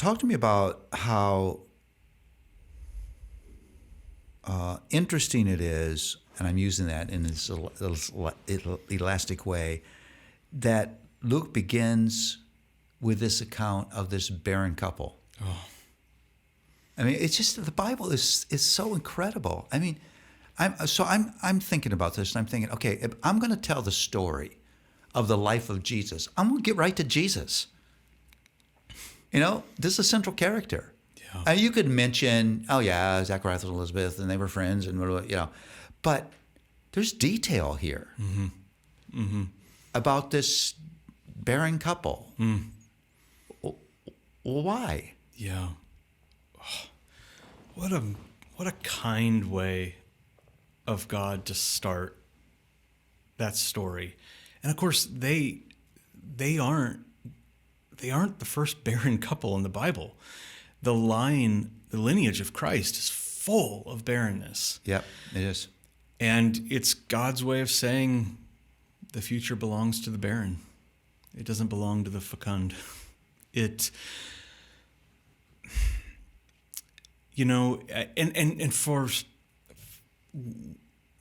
talk to me about how interesting it is, and I'm using that in this elastic way, that Luke begins with this account of this barren couple. Oh. I mean, it's just, the Bible is so incredible. I mean, I'm thinking about this, and I'm thinking, okay, if I'm going to tell the story of the life of Jesus, I'm going to get right to Jesus. You know, this is a central character. Yeah. You could mention, oh yeah, Zacharias and Elizabeth, and they were friends, and but there's detail here about this barren couple. Well, why? Yeah. Oh, what a kind way of God to start that story. And of course, they aren't the first barren couple in the Bible. The lineage of Christ is full of barrenness. Yep, it is. And it's God's way of saying the future belongs to the barren. It doesn't belong to the fecund.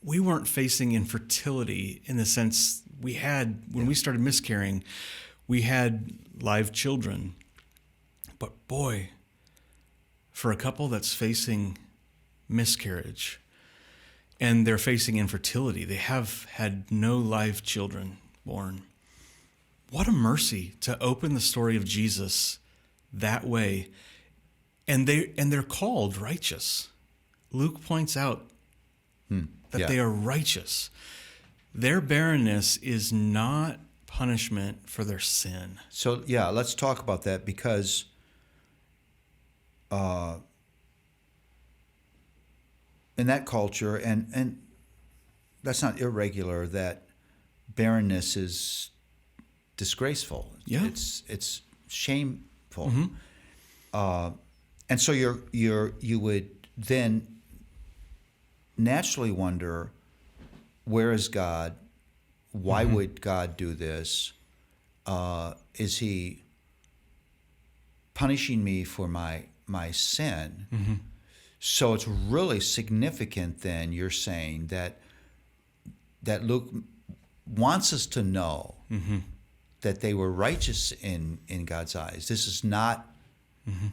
We weren't facing infertility in the sense when we started miscarrying, we had live children. But boy, for a couple that's facing miscarriage and they're facing infertility, they have had no live children born. What a mercy to open the story of Jesus that way. And they're called righteous. Luke points out that they are righteous. Their barrenness is not punishment for their sin. So, yeah, let's talk about that, because in that culture, and that's not irregular, that barrenness is disgraceful. Yeah. It's shameful. And so you would then naturally wonder, where is God? Why would God do this? Is he punishing me for my sin? So it's really significant then, you're saying, that Luke wants us to know that they were righteous in God's eyes. This is not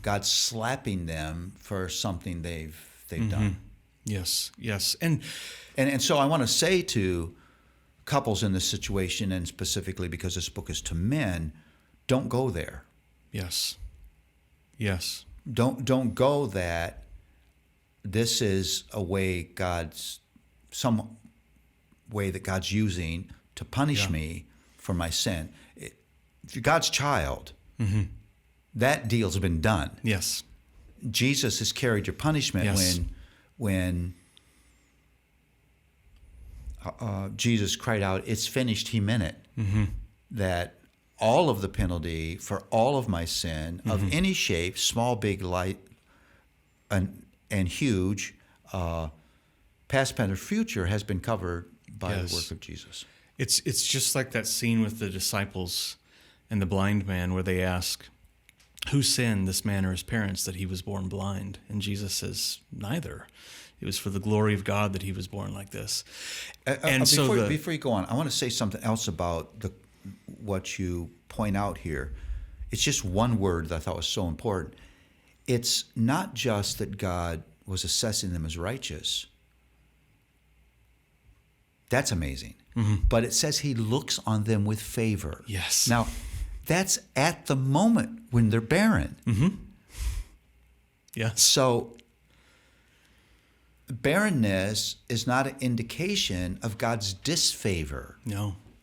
God slapping them for something they've done. Yes. And so I want to say to couples in this situation, and specifically because this book is to men, don't go there. Yes. Don't go that this is some way that God's using to punish me for my sin. If you're God's child, that deal's been done. Yes. Jesus has carried your punishment when Jesus cried out, "It's finished," he meant it. That all of the penalty for all of my sin, of any shape, small, big, light, and huge, past, present, future, has been covered by the work of Jesus. It's just like that scene with the disciples and the blind man, where they ask, who sinned, this man or his parents, that he was born blind? And Jesus says, neither. It was for the glory of God that he was born like this. Before you go on, I want to say something else about what you point out here. It's just one word that I thought was so important. It's not just that God was assessing them as righteous. That's amazing. But it says he looks on them with favor. Yes. Now, that's at the moment when they're barren. Yeah. So barrenness is not an indication of God's disfavor. No.